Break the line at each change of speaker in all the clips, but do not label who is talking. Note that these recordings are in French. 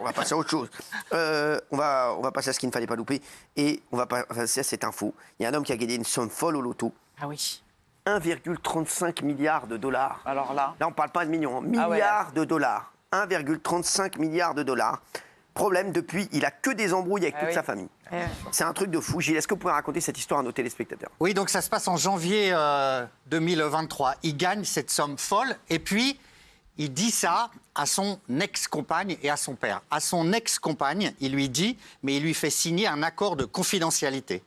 On va passer à autre chose. On va passer à ce qu'il ne fallait pas louper. Et on va passer à cette info. Il y a un homme qui a gagné une somme folle au loto.
Ah oui.
1,35 milliard de dollars.
Alors là.
Là, on ne parle pas de millions, hein. Milliards de dollars. 1,35 milliard de dollars. Problème, depuis, il a que des embrouilles avec toute sa famille. C'est un truc de fou. Gilles, est-ce que vous pouvez raconter cette histoire à nos téléspectateurs?
Oui, donc ça se passe en janvier 2023. Il gagne cette somme folle et puis il dit ça à son ex-compagne et à son père. À son ex-compagne, il lui dit, mais il lui fait signer un accord de confidentialité.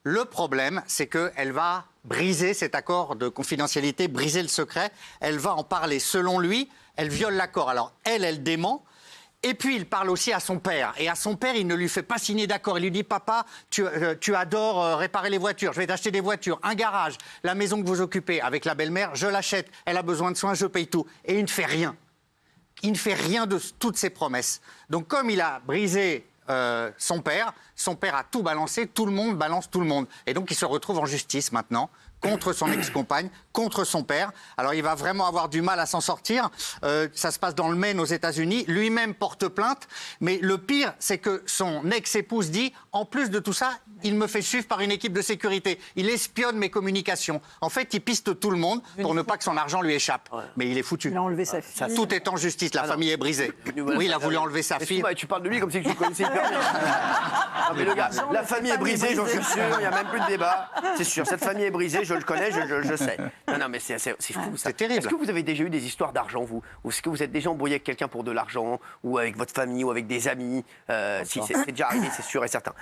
Le problème, c'est qu'elle va briser cet accord de confidentialité, briser le secret. Elle va en parler. Selon lui, elle viole l'accord. Alors elle dément. Et puis, il parle aussi à son père. Et à son père, il ne lui fait pas signer d'accord. Il lui dit, papa, tu adores réparer les voitures. Je vais t'acheter des voitures, un garage, la maison que vous occupez avec la belle-mère, je l'achète. Elle a besoin de soins, je paye tout. Et il ne fait rien. Il ne fait rien de toutes ses promesses. Donc, comme il a brisé son père a tout balancé, tout le monde balance tout le monde. Et donc, il se retrouve en justice maintenant, contre son ex-compagne, contre son père. Alors, il va vraiment avoir du mal à s'en sortir. Ça se passe dans le Maine, aux États-Unis. Lui-même porte plainte. Mais le pire, c'est que son ex-épouse dit, en plus de tout ça, il me fait suivre par une équipe de sécurité. Il espionne mes communications. En fait, il piste tout le monde pour ne pas que son argent lui échappe. Mais il est foutu.
Il a enlevé sa fille.
Tout est en justice. La famille est brisée. Oui, il a voulu enlever sa fille.
Tu parles de lui comme si tu le connaissais hyper bien. Non, mais le gars, la famille est brisée, j'en suis sûr. Il n'y a même plus de débat. C'est sûr. Cette famille est brisée, je le connais, je sais. Non, mais c'est fou, ça.
C'est terrible.
Est-ce que vous avez déjà eu des histoires d'argent, vous? Ou est-ce que vous êtes déjà embrouillé avec quelqu'un pour de l'argent? Ou avec votre famille, ou avec des amis? Si, c'est déjà arrivé, c'est sûr et certain.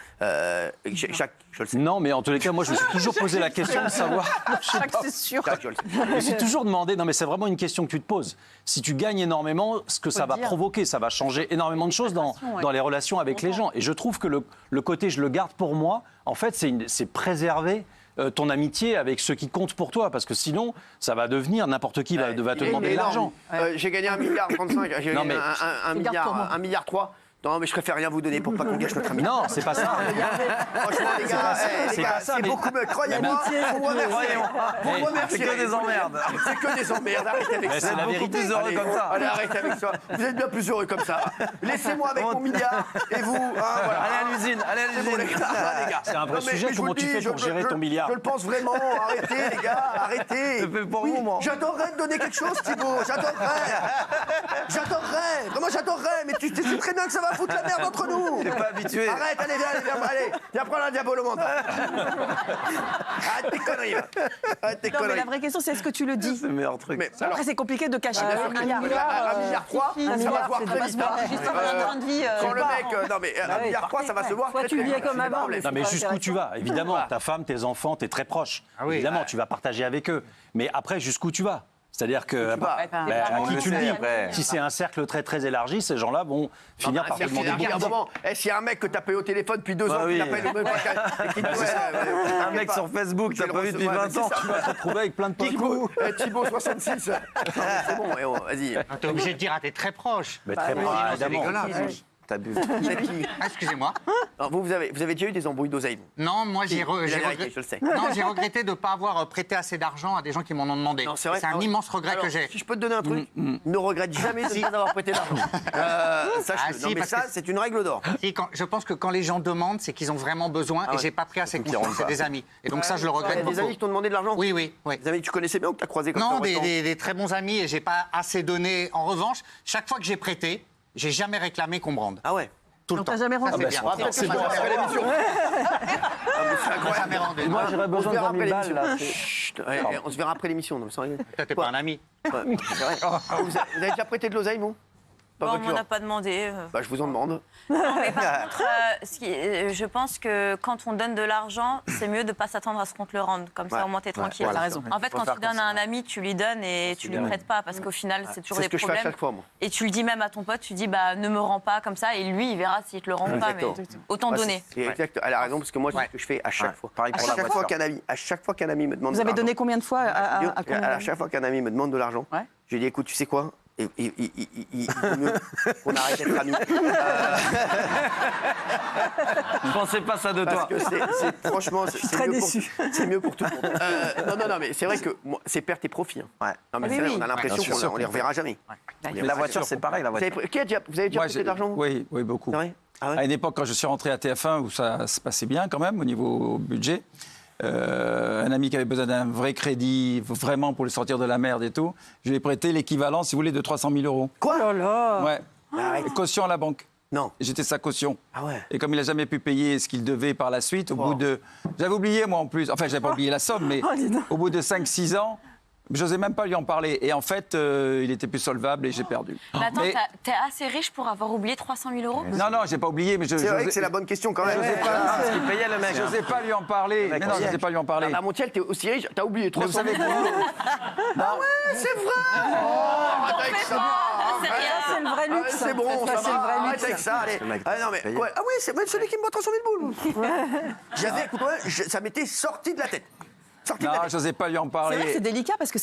Jacques, je le sais.
Non, mais en tous les cas, moi, je me suis toujours posé la question de savoir...
Jacques, c'est sûr.
Jacques, je le sais.
Je me suis toujours demandé, non mais c'est vraiment une question que tu te poses. Si tu gagnes énormément, ce que ça va provoquer, ça va changer énormément de choses dans les relations avec les gens. Et je trouve que le côté je le garde pour moi, en fait, c'est préserver ton amitié avec ceux qui comptent pour toi. Parce que sinon, ça va devenir n'importe qui va te demander de l'argent.
J'ai gagné 1,35 milliard, j'ai gagné 1,3 milliard. Non, mais je préfère rien vous donner pour pas qu'on gâche notre amitié.
Non, c'est pas ça.
Franchement, les gars, c'est beaucoup mieux. Croyez-moi, vous remerciez.
C'est que des emmerdes.
C'est que des emmerdes. Arrêtez avec ça.
C'est la vérité.
Plus heureux comme ça.
Allez, arrêtez avec ça. Vous êtes bien plus heureux comme ça. Laissez-moi avec mon milliard et vous. Voilà.
Allez à l'usine, allez à
C'est bon, les
l'usine.
gars.
C'est un vrai sujet. Comment tu fais pour gérer ton milliard?
Je le pense vraiment. Arrêtez, les gars. Arrêtez.
Je fais pour vous, moi.
J'adorerais te donner quelque chose, Thibaut. J'adorerais. Vraiment, j'adorerais. Mais tu sais très bien que ça va foutre la merde entre nous.
T'es pas habitué.
Arrête, allez, viens prendre un diable au monde. Arrête tes conneries. Arrête tes
Non, mais
conneries.
la vraie question, c'est est-ce que tu le dis?
C'est le meilleur truc.
Mais alors,
Après, c'est compliqué de cacher
bien sûr
un
que
milliard.
1,3 milliard, ça va se voir très vite.
Juste un train de vie.
Quand le mec, non mais 1,3 milliard, ça va se voir
Soit
très
tu
très
vis
vite.
comme avant, mais
Non, mais jusqu'où tu vas? Évidemment, ta femme, tes enfants, t'es très proche.
oui.
Évidemment, tu vas partager avec eux. Mais après, jusqu'où tu vas? C'est-à-dire que à
On
qui
le
tu le
sait
dis?
après.
Si c'est un cercle très très élargi, ces gens-là vont finir par te demander beaucoup d'argent.
S'il y a un mec que t'as payé au téléphone depuis 2 ans,
Bah
qui
oui.
t'appelle au même
Un mec sur Facebook, t'as pas vu depuis 20 ans.
Tu vas te retrouver avec plein de potes.
Thibaut 66. Non, mais c'est bon, vas-y.
T'es obligé de dire, t'es très proche.
Mais très proche,
C'est
évidemment.
dégueulasse.
T'abuses.
Vous êtes qui?
Ah, excusez-moi.
Alors, vous avez déjà eu des embrouilles d'oseille?
Non, moi j'ai
La vérité, je le sais.
regretté de ne pas avoir prêté assez d'argent à des gens qui m'en ont demandé.
Non, c'est vrai.
un immense regret
Alors,
que j'ai.
Si je peux te donner un truc, ne regrette jamais de ne pas avoir prêté d'argent. Sache-le.
si,
Non, mais
parce
ça,
que-
c'est une règle d'or.
Je pense que quand les gens demandent, c'est qu'ils ont vraiment besoin et j'ai pas pris assez confiance. C'est des amis. Et donc ça, je le
Il y
regrette
a des
beaucoup.
amis qui t'ont demandé de l'argent?
Oui.
Des amis que tu connaissais bien ou que tu as croisés comme ça
Non,
au restaurant?
des très bons amis et j'ai pas assez donné. En revanche, chaque fois que j'ai prêté, j'ai jamais réclamé qu'on me rende.
Ah ouais.
Tout le
Donc,
temps.
t'as jamais rendu.
Ça, c'est bien.
Après,
c'est bon.
après l'émission.
Jamais rendu.
Moi, j'aurais besoin de 20 000 balles, là.
Chut, on se verra après l'émission. Non, mais sans rien.
Toi, t'es pas un ami.
Ouais, c'est vrai. Vous avez déjà prêté de l'oseille, vous? Pas
Bon, on
votre
m'en a
genre.
pas demandé.
Bah, je vous en demande.
Non, mais par contre, je pense que quand on donne de l'argent, c'est mieux de ne pas s'attendre à ce qu'on te le rende. Comme ça, au moins, t'es tranquille.
voilà.
T'as raison. En fait, quand tu donnes à un ami, tu lui donnes et tu lui prêtes pas parce qu'au final, c'est toujours
C'est ce
des
que je fais à
problèmes.
chaque fois, moi.
Et tu le dis même à ton pote, tu dis bah ne me rends pas comme ça et lui, il verra s'il te le rend pas. Mais
Exactement.
autant
Ouais,
donner.
c'est exact. Elle a raison, parce que moi, c'est ce que je fais à chaque fois.
Pareil pour la voiture.
À chaque fois qu'un ami me demande
Vous
de
avez
l'argent,
donné combien de fois à combien
à chaque fois qu'un ami me demande de l'argent,
Ouais.
je lui dis écoute, tu sais quoi? il vaut mieux qu'on arrête d'être amis.
Je pensais pas ça de toi.
Parce que franchement, c'est mieux pour tout le monde. Non, mais c'est vrai que c'est perte et profit.
Ouais.
Non, mais c'est vrai, on a l'impression qu'on ne les reverra jamais.
La voiture, c'est pareil, la voiture.
Vous avez déjà coûté d'argent?
Oui, beaucoup.
C'est vrai? Ah ouais.
À une époque, quand je suis rentré à TF1, où ça se passait bien quand même au niveau budget, un ami qui avait besoin d'un vrai crédit, vraiment pour le sortir de la merde et tout, je lui ai prêté l'équivalent, si vous voulez, de 300 000 euros.
Quoi?
Oh là là.
Ouais. Caution à la banque.
Non.
J'étais sa caution.
Ah ouais.
Et comme il n'a jamais pu payer ce qu'il devait par la suite, au bout de... J'avais oublié, moi, en plus. Enfin, je n'avais pas oublié la somme, mais au bout de 5-6 ans, je n'osais même pas lui en parler. Et en fait, il était plus solvable et j'ai perdu.
Mais attends, t'es assez riche pour avoir oublié 300 000 euros?
Non, je n'ai pas oublié, mais
C'est vrai que c'est la bonne question quand même.
Parce qu'il payait le mec.
Je n'osais pas lui en parler. Mais non, je n'osais pas lui en parler.
La Montiel, t'es aussi riche, t'as oublié 300 000
Mais vous savez
euros. Ah ouais, c'est vrai. Arrête avec ça.
C'est le vrai luxe.
C'est bon, ça
c'est le
va.
vrai
Arrête
luxe.
avec ça, allez. Non mais quoi? Ah oui, c'est même celui qui me boit 300 000 boules. J'avais, ça m'était sorti de la tête.
Non, je n'osais pas lui en
C'est
parler.
vrai que c'est délicat parce que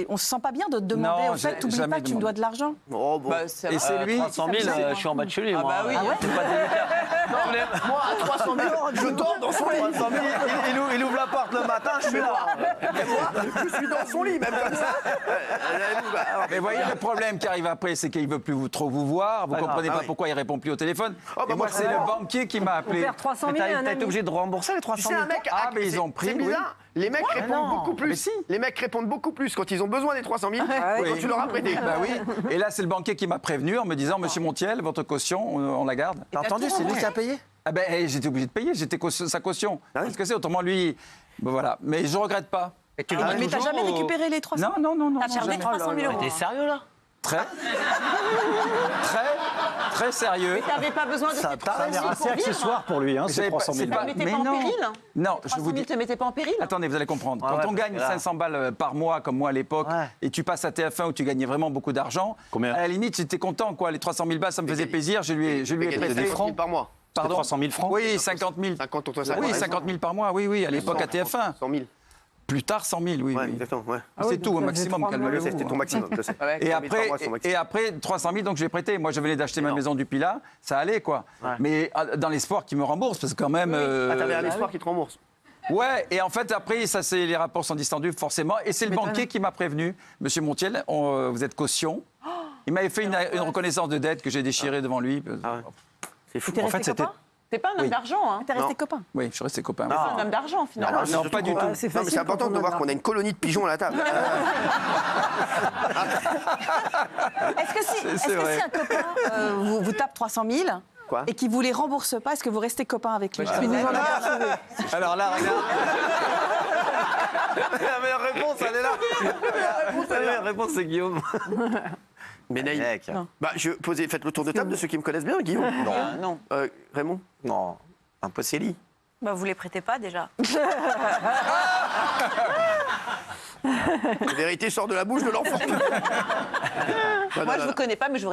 on se sent pas bien de te demander.
Non,
En fait, t'oublies
jamais
pas que tu me
demandé.
dois de l'argent.
Oh bon.
Et c'est lui.
300 000, je suis en bas de chez lui, moi.
Ah ouais.
C'est pas délicat.
Moi, à 300 000 euros, je dors dans son lit.
300 000, il ouvre la porte le matin, je suis là.
Et moi, je suis dans son lit, même comme ça.
Mais voyez, le problème qui arrive après, c'est qu'il ne veut plus trop vous voir. Vous ne comprenez
Ah
pas
oui.
pourquoi il ne répond plus au téléphone.
Oh, bah
et moi,
moi,
c'est
je
le
comprends.
banquier qui m'a appelé.
Perd 300 000
Mais
et un
t'as été
ami.
obligé de rembourser les 300
C'est
000.
un mec.
Ah, mais ils ont pris,
C'est bizarre. Les mecs répondent beaucoup plus.
mais si.
Les mecs répondent beaucoup plus quand ils ont besoin des 300 000
Oui.
quand tu leur as prêté.
Bah oui. Et là, c'est le banquier qui m'a prévenu en me disant, Monsieur Montiel, votre caution, on la garde.
T'as entendu, c'est lui qui a payé?
Ah ben, j'étais obligé de payer, j'étais sa caution. Parce que c'est autrement lui. Ben voilà. Mais je regrette pas.
Et tu
Mais t'as jamais récupéré les 300
Non.
T'as perdu
jamais.
300 000 euros.
T'es sérieux là?
Très sérieux.
T'avais pas besoin de ces 300
Ça a
000
l'air assez
pour vivre.
accessoire pour lui, hein, ces 300 000.
Ça ne mettait pas en péril?
Non, je
300
vous
000
dis.
te mettait pas en péril?
Attendez, vous allez comprendre.
Ouais,
Quand
ouais,
on gagne
parce que là-
500 balles par mois, comme moi à l'époque,
Ouais.
et tu passes à TF1 où tu gagnais vraiment beaucoup d'argent, Combien ? À la limite, j'étais content, quoi. Les 300 000 balles, ça me faisait plaisir. Je lui ai prêté.
Des francs par mois.
Pardon.
300 000 francs.
Oui, 50 000.
50 pour toi, ça.
Oui, 50 000 par mois, oui, à l'époque à TF1.
100 000.
Plus tard, 100 000, oui.
Ouais,
oui.
exactement. Ouais.
C'est tout, au maximum, calmez-vous.
C'était ton maximum, je sais.
Et
100 000 par mois, c'est ton maximum.
après, 300 000, donc je l'ai prêté. Moi, je venais d'acheter ma maison du Pilat, ça allait, quoi. Mais dans l'espoir qu'il me rembourse, parce que quand même...
Ah, t'avais un espoir qui te rembourse.
Ouais, et en fait, après, ça, c'est les rapports sont distendus, forcément. Et c'est le banquier qui m'a prévenu, Monsieur Montiel, vous êtes caution. Il m'avait fait une reconnaissance de dette que j'ai déchirée devant lui.
C'est fou.
En fait, c'était... T'es pas un homme
Oui.
d'argent, hein? T'es resté copain.
Oui, je suis resté copain.
C'est un homme d'argent, finalement.
Non, pas du tout.
Non, mais c'est important de voir qu'on a une colonie de pigeons à la table.
Est-ce que si
vrai.
un copain vous tape 300 000
Quoi
et qu'il vous les rembourse pas, est-ce que vous restez copain avec lui?
Alors là, regarde.
La meilleure réponse, elle est là. La meilleure réponse, c'est Guillaume.
Mais Naïm, faites le tour de table de ceux qui me connaissent bien, Guillaume.
Non.
Raymond.
Non, impossible.
Bah, vous les prêtez pas déjà.
La vérité sort de la bouche de l'enfant.
Moi, je vous connais pas, mais je vous